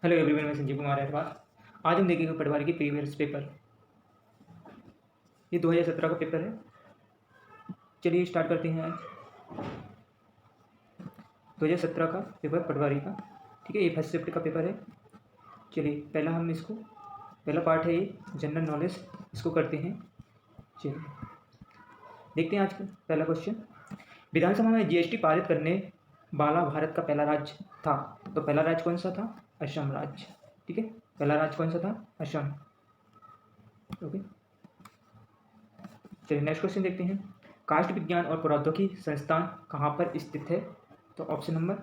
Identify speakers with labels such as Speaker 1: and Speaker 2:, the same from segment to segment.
Speaker 1: Hello everyone, मैं संजीव कुमार अहरवाल। आज हम देखेंगे पटवारी के प्रीवियस पेपर। ये 2017 का पेपर है। चलिए स्टार्ट करते हैं। आज 2017 का पेपर पटवारी का, ठीक है। ये फर्स्ट शिफ्ट का पेपर है। चलिए पहला पार्ट है ये जनरल नॉलेज, इसको करते हैं। चलिए देखते हैं आज का पहला क्वेश्चन। विधानसभा में जीएसटी पारित करने वाला भारत का पहला राज्य था, तो पहला राज्य कौन सा था? असम राज्य, ठीक है। पहला राज्य कौन सा था? असम। ओके, चलिए नेक्स्ट क्वेश्चन देखते हैं। काष्ठ विज्ञान और प्रौद्योगिकी संस्थान कहाँ पर स्थित है? तो ऑप्शन नंबर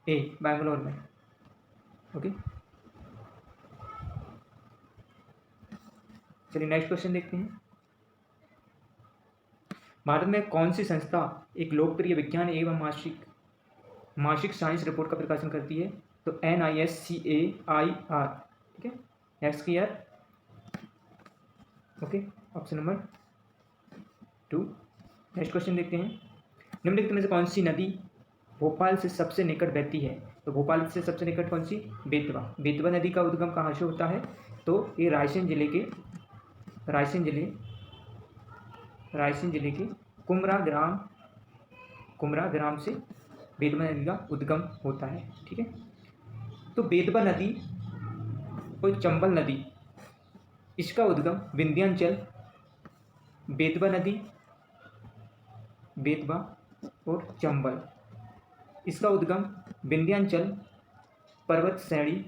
Speaker 1: ए, बैंगलोर में। ओके, चलिए नेक्स्ट क्वेश्चन देखते हैं। भारत में कौन सी संस्था एक लोकप्रिय विज्ञान एवं मासिक साइंस रिपोर्ट का प्रकाशन करती है? तो NISCAIR, ठीक है। Next year. Okay, option number 2। Next question देखते हैं। निम्नलिखित में से कौन सी नदी भोपाल से सबसे निकट बहती है? तो भोपाल से सबसे निकट कौन सी? बेतवा। बेतवा नदी का उद्गम कहाँ से होता है? तो ये रायसेन जिले के कुमरा ग्राम से बेतवा नदी का उद्गम होता है, ठीक है। तो बेतवा नदी और चंबल नदी, इसका उद्गम बेतवा और चंबल, इसका उद्गम विंध्याचल पर्वत श्रेणी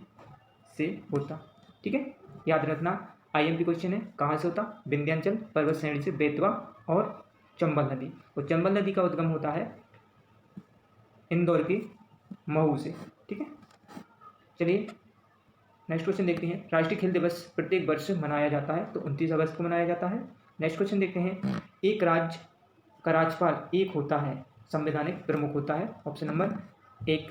Speaker 1: से होता, ठीक है। याद रखना, IMP क्वेश्चन है। कहाँ से होता? विंध्याचल पर्वत श्रेणी से बेतवा और चंबल नदी। और चंबल नदी का उद्गम होता है इंदौर के महू से, ठीक है। चलिए नेक्स्ट क्वेश्चन देखते हैं। राष्ट्रीय खेल दिवस प्रत्येक वर्ष मनाया जाता है, तो 29 अगस्त को मनाया जाता है। नेक्स्ट क्वेश्चन देखते हैं। एक राज्य का राज्यपाल एक होता है, संवैधानिक प्रमुख होता है। ऑप्शन नंबर 1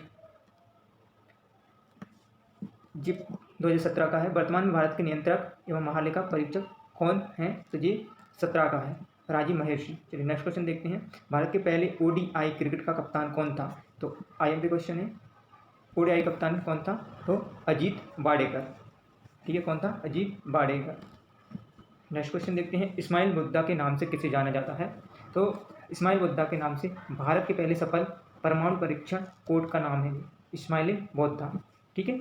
Speaker 1: जिप 2017 का है। वर्तमान में भारत के नियंत्रक एवं महालेखा परीक्षक कौन है? तो ये 17 का है, राजीव महेश। चलिए नेक्स्ट क्वेश्चन देखते हैं। भारत के पहले ODI क्रिकेट का कप्तान कौन था? तो IMP क्वेश्चन है। ODI कप्तान कौन था? तो अजीत वाडेकर, ठीक है। कौन था? अजीत वाडेकर। नेक्स्ट क्वेश्चन देखते हैं। इस्माइल बुद्धा के नाम से किसे जाना जाता है? तो इस्माइल बुद्धा के नाम से भारत के पहले सफल परमाणु परीक्षण कोड का नाम है इस्माइल बुद्धा, ठीक है।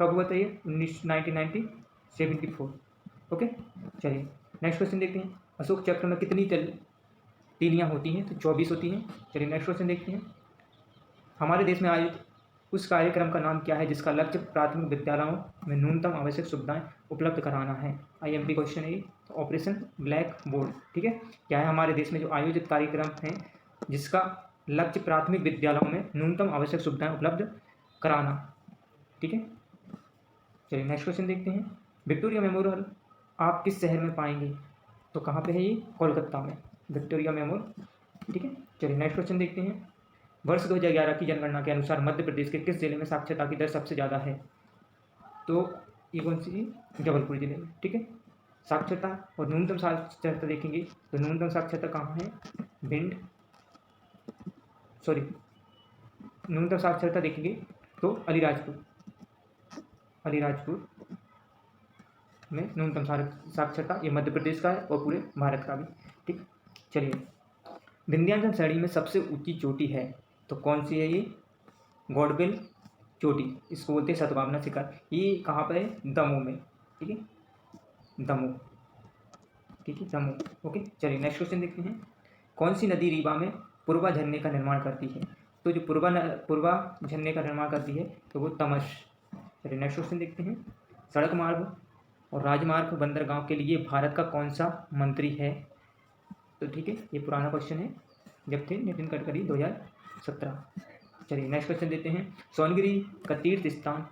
Speaker 1: कब हुआ था ये? 1974। ओके, चलिए नेक्स्ट क्वेश्चन देखते हैं। अशोक चक्र में कितनी तीलियाँ होती हैं? तो 24 होती हैं। चलिए नेक्स्ट क्वेश्चन देखते हैं। हमारे देश में आयोजित उस कार्यक्रम का नाम क्या है जिसका लक्ष्य प्राथमिक विद्यालयों में न्यूनतम आवश्यक सुविधाएं उपलब्ध कराना है? IMP क्वेश्चन है। तो ऑपरेशन ब्लैक बोर्ड, ठीक है। क्या है? हमारे देश में जो आयोजित कार्यक्रम है जिसका लक्ष्य प्राथमिक विद्यालयों में न्यूनतम आवश्यक सुविधाएं उपलब्ध कराना, ठीक है। चलिए नेक्स्ट क्वेश्चन देखते हैं। विक्टोरिया मेमोरियल आप किस शहर में पाएंगे? तो कहाँ पे है ये? कोलकाता में, विक्टोरिया मेमोरियल, ठीक है। चलिए नेक्स्ट क्वेश्चन देखते हैं। वर्ष 2011 की जनगणना के अनुसार मध्य प्रदेश के किस जिले में साक्षरता की दर सबसे ज़्यादा है? तो ये कौन सी? जबलपुर जिले में, ठीक है। साक्षरता और न्यूनतम साक्षरता देखेंगे तो न्यूनतम साक्षरता कहाँ है? न्यूनतम साक्षरता देखेंगे तो अलीराजपुर में न्यूनतम साक्षरता, ये मध्य प्रदेश का है और पूरे भारत का भी, ठीक। चलिए, विंध्याचल श्रेणी में सबसे ऊंची चोटी है, तो कौन सी है ये? गॉडविल चोटी, इसको बोलते हैं सतभावना शिखर। ये कहाँ पर है? दमोह में, ठीक है। दमोह, ठीक है, दमोह। ओके, चलिए नेक्स्ट क्वेश्चन देखते हैं। कौन सी नदी रीवा में पूर्वा झरने का निर्माण करती है? तो जो पूर्वा झरने का निर्माण करती है तो वो तमस। चलिए नेक्स्ट क्वेश्चन देखते हैं। सड़क मार्ग और राजमार्ग बंदरगांव के लिए भारत का कौन सा मंत्री है? तो ठीक है, ये पुराना क्वेश्चन है, जब थे नितिन गडकरी 2017। चलिए नेक्स्ट क्वेश्चन देते हैं। सोनगिरी का तीर्थ स्थान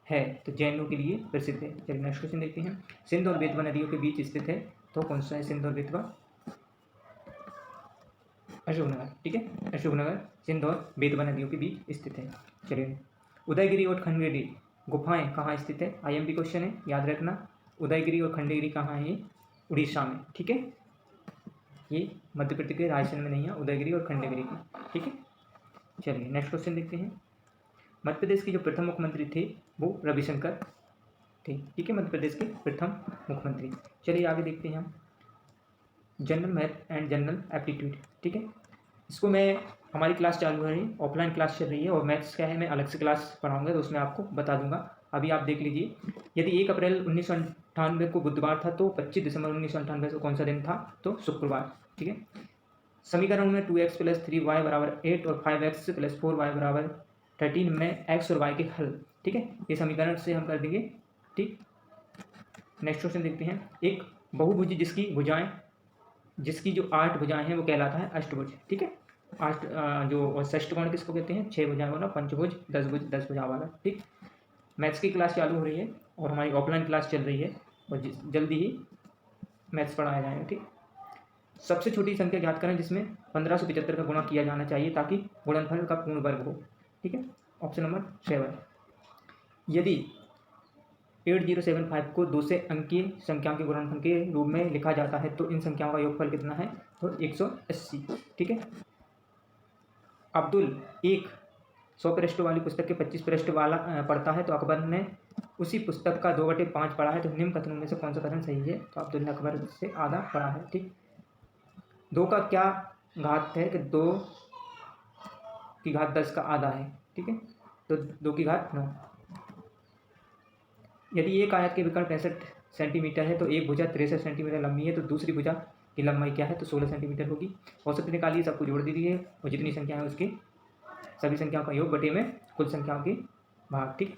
Speaker 1: है, तो जैनों के लिए प्रसिद्ध है। चलिए नेक्स्ट क्वेश्चन देखते हैं। सिंध और बेतवा नदियों के बीच स्थित है, तो कौन सा है? सिंध और बेतवा? अशोकनगर, ठीक है। अशोकनगर सिंध और बेतवा नदियों के बीच स्थित है। चलिए, उदयगिरी और खंडगिरी गुफाएं कहाँ स्थित है? IMP क्वेश्चन है, याद रखना। उदयगिरी और खंडगिरी कहाँ है? उड़ीसा में, ठीक है। ये मध्य प्रदेश के रायसेन में नहीं है, उदयगिरी और खंडगिरी की, ठीक है। चलिए नेक्स्ट क्वेश्चन देखते हैं। मध्य प्रदेश के जो प्रथम मुख्यमंत्री थे वो रविशंकर थे। ठीक है, मध्य प्रदेश के प्रथम मुख्यमंत्री। चलिए आगे देखते हैं हम general math and general aptitude. ठीक है, इसको मैं, हमारी क्लास चालू है, ऑफलाइन क्लास चल रही है और मैथ्स क्या है मैं अलग से क्लास पढ़ाऊंगा तो उसमें आपको बता दूंगा। अभी आप देख लीजिए, यदि 1 अप्रैल 1998 को बुधवार था तो 25 दिसंबर 1998 को कौन सा दिन था, तो शुक्रवार। ठीक है, समीकरण में 2x + 3y = 8 और 5x + 4y = 13 में x और y के हल। ठीक है, ये समीकरण से हम कर देंगे। ठीक, नेक्स्ट क्वेश्चन देखते हैं। एक बहुभुज जिसकी जो 8 भुजाएं हैं वो कहलाता है अष्टभुज। ठीक है, जो षष्ठकोण किसको कहते हैं, 6 भुजाएं वाला, पंचभुज 10 भुज 10 भुजा वाला। ठीक, मैथ्स की क्लास चालू हो रही है और हमारी ऑफलाइन क्लास चल रही है और जल्दी ही मैथ्स पढ़ाया जाएगा। ठीक, सबसे छोटी संख्या ज्ञात करें जिसमें 1575 का गुणा किया जाना चाहिए ताकि गुणनफल का पूर्ण वर्ग हो। ठीक है, ऑप्शन नंबर 7। यदि 8075 को 2 से अंकीय संख्याओं के गुणनफल के रूप में लिखा जाता है तो इन संख्याओं का योगफल कितना है, तो 180। ठीक है, अब्दुल एक 100 पृष्ठ वाली पुस्तक के 25 पृष्ठ वाला पढ़ता है तो अकबर ने उसी पुस्तक का 2/5 पढ़ा है, तो निम्न कथनों में से कौन सा कथन सही है, तो अब्दुल ने अकबर से आधा पढ़ा है। ठीक, 2 का क्या घात है कि 2 की घात 10 का आधा है। ठीक है, तो 2 की घात 9। यदि एक आयत के विकर्ण 65 सेंटीमीटर है तो एक भुजा 63 सेंटीमीटर लंबी है तो दूसरी भुजा की लंबाई क्या है, तो 16 सेंटीमीटर होगी। औसत निकालिए, सबको जोड़ दीजिए और जितनी संख्या है उसके सभी संख्याओं का योग बटे में कुल संख्याओं के भाग। ठीक,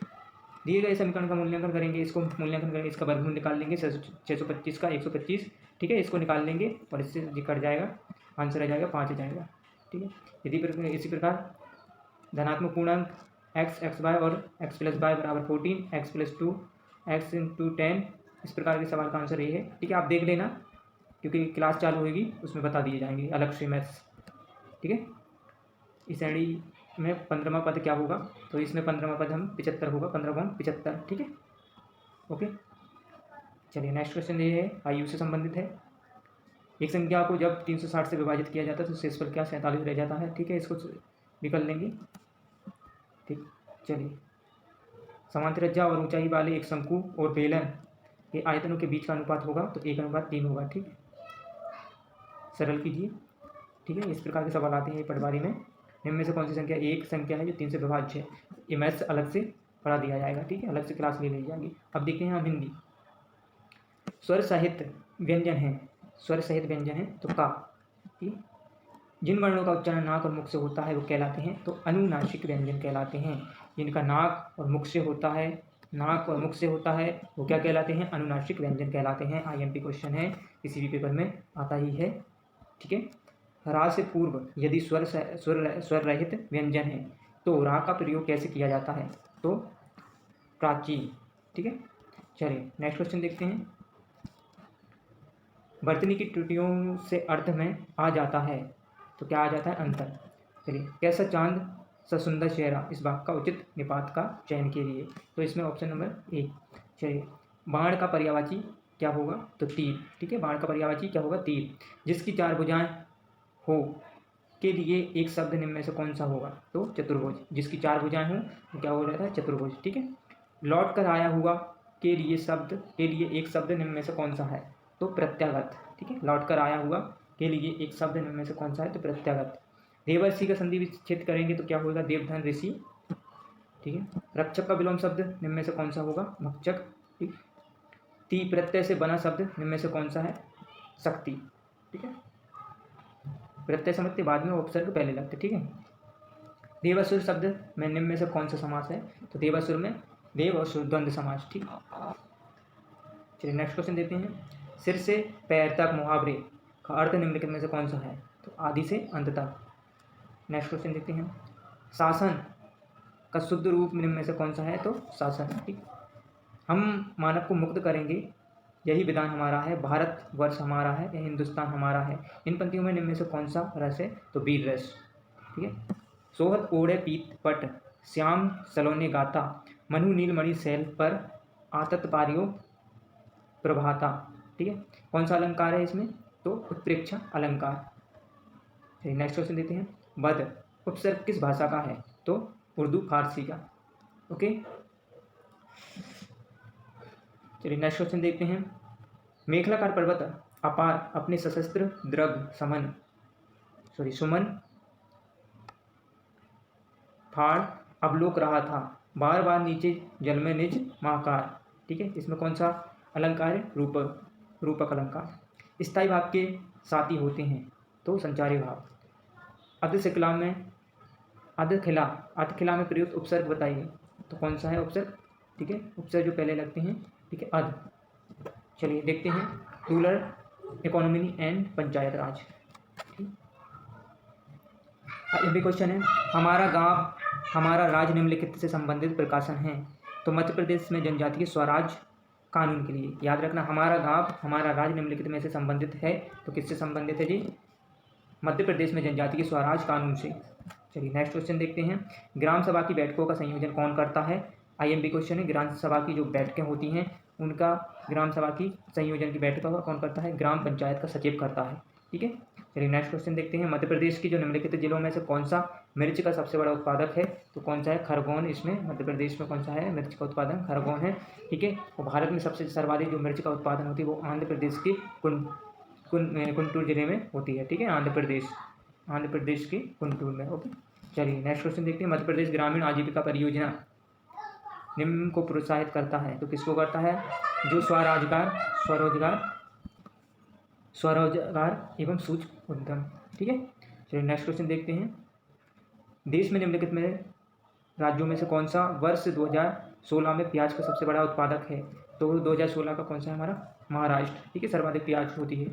Speaker 1: दिए गए समीकरण का मूल्यांकन करेंगे, इसको मूल्यांकन करेंगे, इसका वर्गमूल निकाल लेंगे 625 का 125। ठीक है, इसको निकाल लेंगे और इससे कट जाएगा, आंसर आ जाएगा 5 आ जाएगा। ठीक है, यदि इसी प्रकार धनात्मक पूर्णांक x y और x + y = 14, x + 2 x × 10, इस प्रकार के सवाल का आंसर ये है। ठीक है, आप देख लेना क्योंकि क्लास चालू होगी उसमें बता दिए जाएंगे अलग से मैथ्स। ठीक है, इस श्रेणी में 15वां पद क्या होगा, तो इसमें 15वां पद हम 75 होगा, 15/75। ठीक है, ओके। चलिए नेक्स्ट क्वेश्चन ये है, आयु से संबंधित है। एक संख्या को जब 360 से विभाजित किया जाता है तो शेषफल क्या 47 रह जाता है। ठीक है, इसको भी कर लेंगे। ठीक, चलिए, समान त्रिज्या और ऊंचाई वाले एक शंकु और बेलन के आयतनों के बीच का अनुपात होगा तो 1:3 होगा। ठीक, सरल कीजिए। ठीक है, इस प्रकार के सवाल आते हैं पटवारी में। निम्न में से कौन सी संख्या एक संख्या है जो 3 से विभाज्य है, ये मैथ्स अलग से पढ़ा दिया जाएगा। ठीक है, अलग से क्लास ले ली जाएगी। अब देखते हैं हम हिंदी। स्वर सहित व्यंजन है, स्वर सहित व्यंजन है तो का। ठीक, जिन वर्णों का उच्चारण नाक और मुख से होता है वो कहलाते हैं तो अनुनासिक व्यंजन कहलाते हैं। जिनका नाक और मुख से होता है, नाक और मुख से होता है वो क्या कहलाते हैं, अनुनासिक व्यंजन कहलाते हैं। IMP क्वेश्चन है, किसी भी पेपर में आता ही है। ठीक है, रा से पूर्व यदि स्वर रहित व्यंजन है तो रा का प्रयोग कैसे किया जाता है, तो प्राचीन। ठीक है, चलिए नेक्स्ट क्वेश्चन देखते हैं। वर्तनी की त्रुटियों से अर्थ में आ जाता है तो क्या आ जाता है, अंतर। चलिए, कैसा चांद सा सुंदर चेहरा, इस वाक्य का उचित निपात का चयन कीजिए, तो इसमें ऑप्शन नंबर 1। चलिए, बाण का पर्यायवाची क्या होगा, तो तीर। ठीक है, बाण का पर्यायवाची क्या होगा, तीर। जिसकी 4 भुजाएं हो के लिए एक शब्द निम्न में से कौन सा होगा, तो चतुर्भुज। जिसकी 4 भुजाएं हों तो क्या हो जाता है, चतुर्भुज। ठीक है, लौट कर आया हुआ के लिए एक शब्द निम्न में से कौन सा है, तो प्रत्यागत। ठीक है, लौट कर आया हुआ के लिए एक शब्द निम्न में से कौन सा है, तो प्रत्यागत। देवर्षि का संधि विच्छेद करेंगे तो क्या होगा, देवधन ऋषि। ठीक है, रक्षक का विलोम शब्द निम्न में से कौन सा होगा, भक्षक। ठीक, ती प्रत्यय से बना शब्द निम्न में से कौन सा है, शक्ति। ठीक है, प्रत्यय समझते बाद में उपसर्ग पहले लगते। ठीक है, देवासुर शब्द में निम्न में से कौन सा समास है, तो देवासुर में देव और सुर द्वंद्व समास। ठीक, चलिए नेक्स्ट क्वेश्चन देते हैं। सिर से पैर तक मुहावरे का अर्थ निम्नलिखित में से कौन सा है, तो आदि से अंत तक। नेक्स्ट क्वेश्चन देखते हैं। शासन का शुद्ध रूप निम्न में से कौन सा है, तो शासन। ठीक, हम मानव को मुक्त करेंगे, यही विधान हमारा है, भारत वर्ष हमारा है, यह हिंदुस्तान हमारा है। इन पंक्तियों में निम्न में से कौन सा रस है, तो वीर रस। ठीक है, सोहत ओढ़े पीत पट, श्याम सलोने गाता, मनु नीलमणि शैल पर, आतत पारियो प्रभाता। ठीक है, कौन सा अलंकार है इसमें, तो उत्प्रेक्षा अलंकार। नेक्स्ट क्वेश्चन देते हैं। वध उपसर्ग किस भाषा का है, तो उर्दू फारसी का। ओके, चलिए नेक्स्ट क्वेश्चन देखते हैं। मेखलाकार पर्वत अपार अपने सशस्त्र द्रग सुमन फाड़ अवलोक रहा था, बार बार नीचे जल में निज महाकार। ठीक है, इसमें कौन सा अलंकार है? रूपक अलंकार। स्थायी भाव के साथी होते हैं तो संचारी भाव। अधखिला में प्रयुक्त उपसर्ग बताइए, तो कौन सा है उपसर्ग? ठीक है, उपसर्ग जो पहले लगते हैं, ठीक है, अध। चलिए देखते हैं, रूरल इकोनॉमी एंड पंचायत राज। ये भी क्वेश्चन है, हमारा गांव हमारा राज निम्नलिखित से संबंधित प्रकाशन है, तो मध्य प्रदेश में जनजातीय स्वराज कानून के लिए। याद रखना, हमारा गांव हमारा राज निम्नलिखित में से संबंधित है, तो किससे संबंधित है जी? मध्य प्रदेश में जनजातीय स्वराज कानून से। चलिए नेक्स्ट क्वेश्चन देखते हैं। ग्राम सभा की बैठकों का संयोजन कौन करता है? आईएमपी क्वेश्चन है। ग्राम सभा की जो बैठकें होती हैं उनका, ग्राम सभा की संयोजन की बैठकों का कौन करता है? ग्राम पंचायत का सचिव करता है। ठीक है, चलिए नेक्स्ट क्वेश्चन देखते हैं। मध्य प्रदेश की जो निम्नलिखित जिलों में से कौन सा मिर्च का सबसे बड़ा उत्पादक है? तो कौन सा है? खरगोन। इसमें मध्य प्रदेश में कौन सा है मिर्च का उत्पादन? खरगोन है। ठीक है, और भारत में सबसे सर्वाधिक जो मिर्च का उत्पादन होती है वो आंध्र प्रदेश की गुंटूर जिले में होती है। ठीक है, आंध्र प्रदेश के गुंटूर में। ओके, चलिए नेक्स्ट क्वेश्चन देखते हैं। मध्य प्रदेश ग्रामीण आजीविका परियोजना निम्न को प्रोत्साहित करता है, तो किसको करता है? जो स्वरोजगार एवं सूक्ष्म उद्यम। ठीक है, चलिए नेक्स्ट क्वेश्चन देखते हैं। देश में निम्नलिखित में राज्यों में से कौन सा वर्ष 2016 में प्याज का सबसे बड़ा उत्पादक है? तो 2016 का कौन सा है हमारा? महाराष्ट्र। ठीक है, सर्वाधिक प्याज होती है।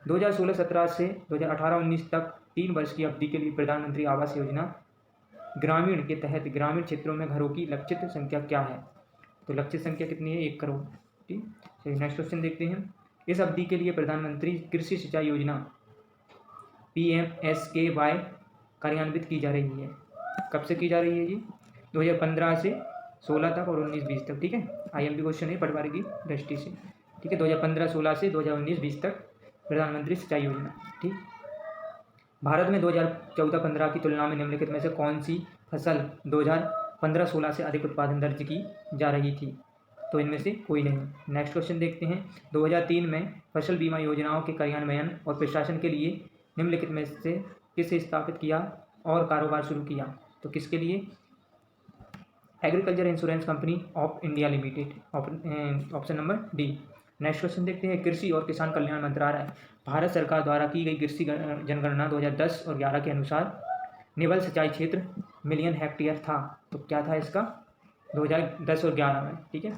Speaker 1: 2016-17 से 2018-19 तक 3 वर्ष की अवधि के लिए प्रधानमंत्री आवास योजना ग्रामीण के तहत ग्रामीण क्षेत्रों में घरों की लक्षित संख्या क्या है? तो लक्षित संख्या कितनी है? 1 करोड़। ठीक, चलिए नेक्स्ट क्वेश्चन देखते हैं। इस अवधि के लिए प्रधानमंत्री कृषि सिंचाई योजना PMSKY कार्यान्वित की जा रही है। कब से की जा रही है जी? 2015 से 16 तक और 19-20 तक। ठीक है, IMP क्वेश्चन है पटवारी की दृष्टि से। ठीक है, 2015-16 से 2019-20 तक प्रधानमंत्री सिंचाई योजना। ठीक, भारत में 2014-15 की तुलना में निम्नलिखित में से कौन सी फसल 2015-16 से अधिक उत्पादन दर्ज की जा रही थी? तो इनमें से कोई नहीं। नेक्स्ट क्वेश्चन देखते हैं। 2003 में फसल बीमा योजनाओं के कार्यान्वयन और प्रशासन के लिए निम्नलिखित में से किसे स्थापित किया और कारोबार शुरू किया? तो किसके लिए? Agriculture insurance company of India limited. Option number D. Next question देखते हैं। कृषि और किसान कल्याण मंत्रालय भारत सरकार द्वारा की गई कृषि जनगणना 2010 और 11 के अनुसार निवल सिंचाई क्षेत्र मिलियन हेक्टेयर था, तो क्या था इसका? 2010 और 11 में। ठीक है,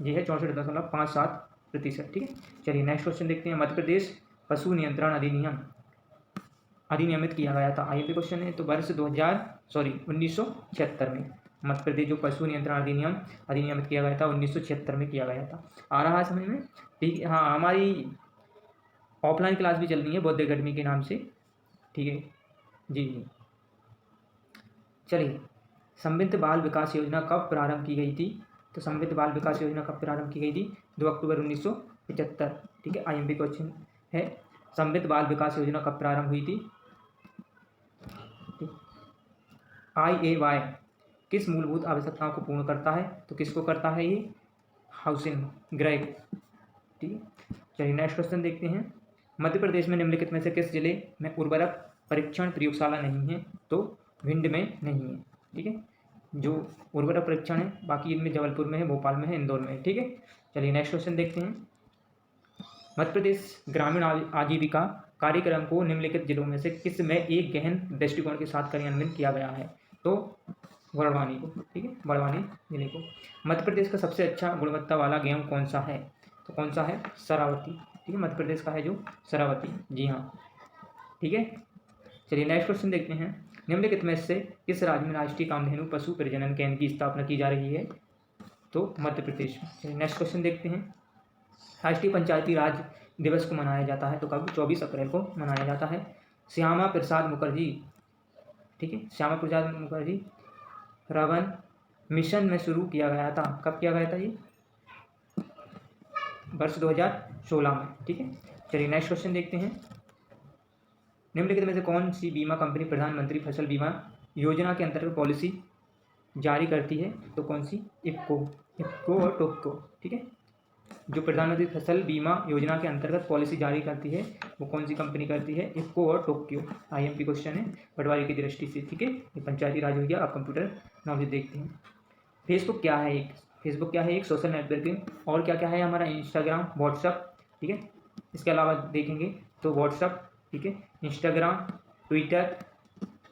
Speaker 1: ये है 64.57%। ठीक है, चलिए नेक्स्ट क्वेश्चन देखते हैं। मध्य प्रदेश पशु नियंत्रण अधिनियमित किया गया था। आईएमपी क्वेश्चन है, तो वर्ष 1976 में मध्य प्रदेश जो पशु नियंत्रण अधिनियमित किया गया था 1976 में किया गया था। आ रहा है समझ में? ठीक है, हाँ, हमारी ऑफलाइन क्लास भी चल रही है बौद्ध अकेडमी के नाम से। ठीक है जी। चलिए, समृद्ध बाल विकास योजना कब प्रारंभ की गई थी? तो समृद्ध बाल विकास योजना कब प्रारंभ की गई थी? 2 अक्टूबर 1975। ठीक है, IMP क्वेश्चन है, समृद्ध बाल विकास योजना कब प्रारंभ हुई थी? IAY किस मूलभूत आवश्यकताओं को पूर्ण करता है? तो किसको करता है ये? Housing Greg. ठीक है, चलिए नेक्स्ट क्वेश्चन देखते हैं। मध्य प्रदेश में निम्नलिखित में से किस जिले में उर्वरक परीक्षण प्रयोगशाला नहीं है? तो भिंड में नहीं है। ठीक है, जो उर्वरक परीक्षण है बाकी इनमें जबलपुर में है, भोपाल में है, इंदौर में है। ठीक है, चलिए नेक्स्ट क्वेश्चन देखते हैं। मध्य प्रदेश ग्रामीण आजीविका कार्यक्रम को निम्नलिखित जिलों में से किस में एक गहन दृष्टिकोण के साथ कार्यान्वित किया गया है? तो बड़वानी को। ठीक है, बड़वानी जिले को। मध्य प्रदेश का सबसे अच्छा गुणवत्ता वाला गेहूँ कौन सा है? तो कौन सा है? शरावती। ठीक है, मध्य प्रदेश का है जो शरावती। जी हाँ, ठीक है, चलिए नेक्स्ट क्वेश्चन देखते हैं। निम्नलिखित में से किस राज्य में राष्ट्रीय कामधेनु पशु प्रजनन केंद्र की स्थापना की जा रही है? तो मध्य प्रदेश में। चलिए नेक्स्ट क्वेश्चन देखते हैं। राष्ट्रीय पंचायती राज दिवस को मनाया जाता है, तो कब? 24 अप्रैल को मनाया जाता है। श्यामा प्रसाद मुखर्जी, ठीक है, श्यामा प्रसाद मुखर्जी रवन मिशन में शुरू किया गया था। कब किया गया था ये? वर्ष 2016 में। ठीक है, चलिए नेक्स्ट क्वेश्चन देखते हैं। निम्नलिखित में से कौन सी बीमा कंपनी प्रधानमंत्री फसल बीमा योजना के अंतर्गत पॉलिसी जारी करती है तो कौन सी? इफ्को और टोप्को, ठीक है। जो प्रधानमंत्री फसल बीमा योजना के अंतर्गत पॉलिसी जारी करती है वो कौन सी कंपनी करती है? इफ्को और टोक्यो। IMP क्वेश्चन है पटवारी की दृष्टि से, ठीक है। ये पंचायती राज हो गया, आप कंप्यूटर नॉलेज देखते हैं। फेसबुक क्या है? एक सोशल नेटवर्किंग। और क्या क्या है हमारा? इंस्टाग्राम, व्हाट्सअप, ठीक है। इसके अलावा देखेंगे तो व्हाट्सअप, ठीक है, इंस्टाग्राम, ट्विटर,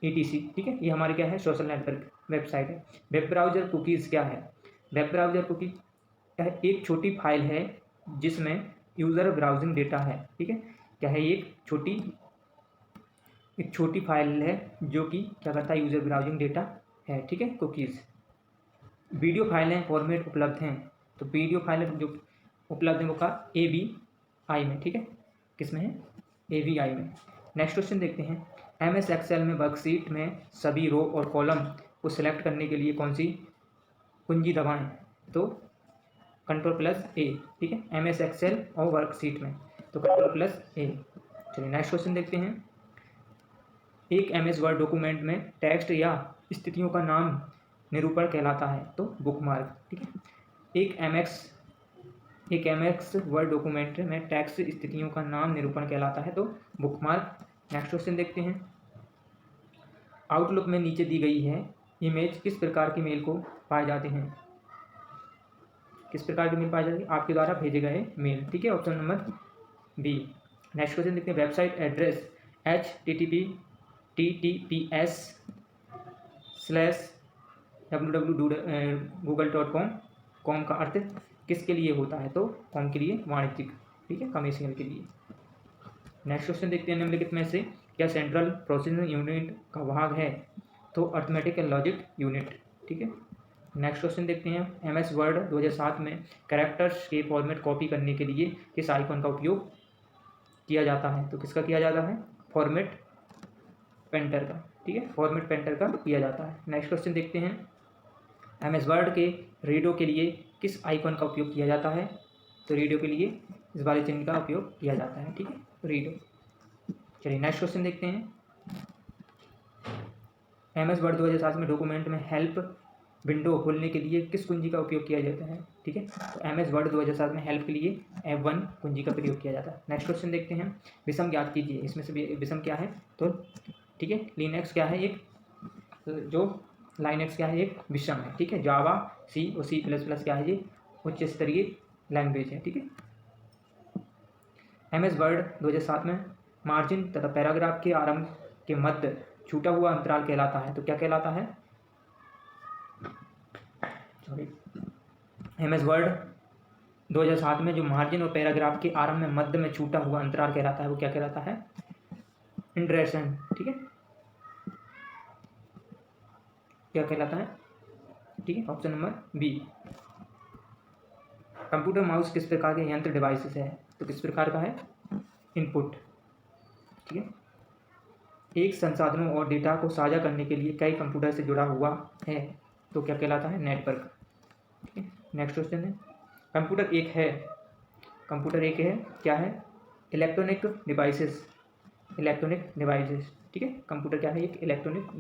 Speaker 1: ETC, ठीक है। ये हमारे क्या है? सोशल नेटवर्क वेबसाइट है। वेब ब्राउज़र कुकीज़ क्या है? वेब ब्राउज़र कुकी क्या है? एक छोटी फाइल है जिसमें यूज़र ब्राउजिंग डेटा है, ठीक है। क्या है? एक छोटी फाइल है जो कि क्या करता है? यूज़र ब्राउजिंग डेटा है, ठीक है, कुकीज़। वीडियो फाइलें फॉर्मेट उपलब्ध हैं, तो वीडियो फाइलें जो उपलब्ध हैं वो का AVI में, ठीक है। किस में है? AVI में। नेक्स्ट क्वेश्चन देखते हैं। MS Excel में वर्कशीट में सभी रो और कॉलम को सिलेक्ट करने के लिए कौन सी कुंजी दबाएं? तो Ctrl+A, ठीक है। MS Excel और वर्कशीट में तो Ctrl+A। चलिए नेक्स्ट क्वेश्चन देखते हैं। एक MS वर्ड डॉक्यूमेंट में टेक्स्ट या स्थितियों का नाम निरूपण कहलाता है तो बुकमार्क, ठीक है। एक MX वर्ड डॉक्यूमेंट में टेक्स्ट स्थितियों का नाम निरूपण कहलाता है तो बुकमार्क। नेक्स्ट क्वेश्चन देखते हैं। आउटलुक में नीचे दी गई है इमेज किस प्रकार के मेल को पाए जाते हैं? किस प्रकार के मेल पाए जाते हैं? आपके द्वारा भेजे गए मेल, ठीक है। Option number B। Next question देखते हैं। वेबसाइट एड्रेस https://www.google.com का अर्थ किसके लिए होता है? तो कौन के लिए? वाणिज्यिक, ठीक है, कमर्शियल के लिए। नेक्स्ट क्वेश्चन देखते हैं। निम्नलिखित में से क्या सेंट्रल प्रोसेसिंग यूनिट का भाग है? तो अर्थमेटिक एंड लॉजिक यूनिट, ठीक है। नेक्स्ट क्वेश्चन देखते हैं। MS वर्ड 2007 में कैरेक्टर्स के फॉर्मेट कॉपी करने के लिए किस आइकॉन का उपयोग किया जाता है? तो किसका किया जाता है? फॉर्मेट पेंटर का, ठीक है, फॉर्मेट पेंटर का किया जाता है। नेक्स्ट क्वेश्चन देखते हैं। MS वर्ड के रेडियो के लिए किस आइकॉन का उपयोग किया जाता है? तो रेडियो के लिए इस वाले चिन्ह का उपयोग किया जाता है, ठीक है, रेडियो। चलिए नेक्स्ट क्वेश्चन देखते हैं। MS वर्ड 2007 में डॉक्यूमेंट में हेल्प विंडो खोलने के लिए किस कुंजी का उपयोग किया जाता है? ठीक है, तो MS वर्ड 2007 में हेल्प के लिए F1 कुंजी का प्रयोग किया जाता है। नेक्स्ट क्वेश्चन देखते हैं। विषम ज्ञात कीजिए। इसमें से विषम क्या है? तो ठीक है, लिनक्स क्या है? एक जो लाइनक्स क्या है? एक विषम है, ठीक है। जावा, C और C++ क्या है? ये उच्च स्तरीय लैंग्वेज है, ठीक है। MS वर्ड 2007 में मार्जिन तथा पैराग्राफ के आरंभ के मध्य छूटा हुआ अंतराल कहलाता है, तो क्या कहलाता है? MS वर्ड 2007 में जो मार्जिन और पैराग्राफ के आरंभ में मध्य में छूटा हुआ अंतराल कहलाता है वो क्या कहलाता है? इंटरेशन, ठीक है, क्या कहलाता है? ठीक है, option number B। Computer mouse किस प्रकार के यंत्र डिवाइसेस है? तो किस प्रकार का है? इनपुट, ठीक है। एक संसाधनों और डेटा को साझा करने के लिए कई कंप्यूटर से जुड़ा हुआ है तो क्या कहलाता है? नेटवर्क, ठीक है। नेक्स्ट क्वेश्चन है। कंप्यूटर एक है क्या है? इलेक्ट्रॉनिक डिवाइसेस, ठीक है। कंप्यूटर क्या है? एक इलेक्ट्रॉनिक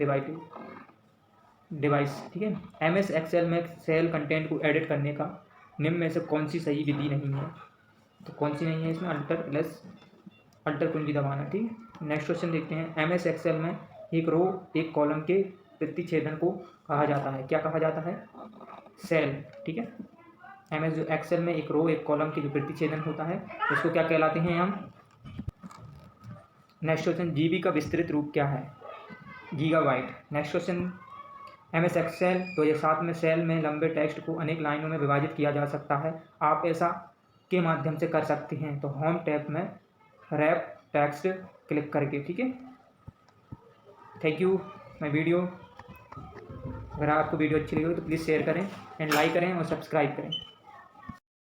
Speaker 1: डिवाइस, ठीक है। MS Excel में सेल कंटेंट को एडिट करने का निम्न में से कौन सी सही विधि नहीं है? तो कौन सी नहीं है इसमें? अल्टर कुंजी दबाना, ठीक है। नेक्स्ट क्वेश्चन देखते हैं। MS Excel में एक रो एक कॉलम के प्रतिच्छेदन को कहा जाता है, क्या कहा जाता है? सेल, ठीक है। MS Excel में एक रो एक कॉलम के जो प्रतिच्छेदन होता है उसको क्या कहलाते हैं हम? Next question. GB का विस्तृत रूप क्या है? Gigabyte. Next question. MS Excel 2007 में सेल में लंबे टेक्स्ट को अनेक लाइनों में विभाजित किया जा सकता है। आप ऐसा के माध्यम से कर सकते हैं तो होम टैब में रैप टेक्स्ट क्लिक करके, ठीक है। Thank you my video. अगर आपको वीडियो अच्छी लगी हो तो प्लीज़ शेयर करें एंड लाइक करें और सब्सक्राइब करें।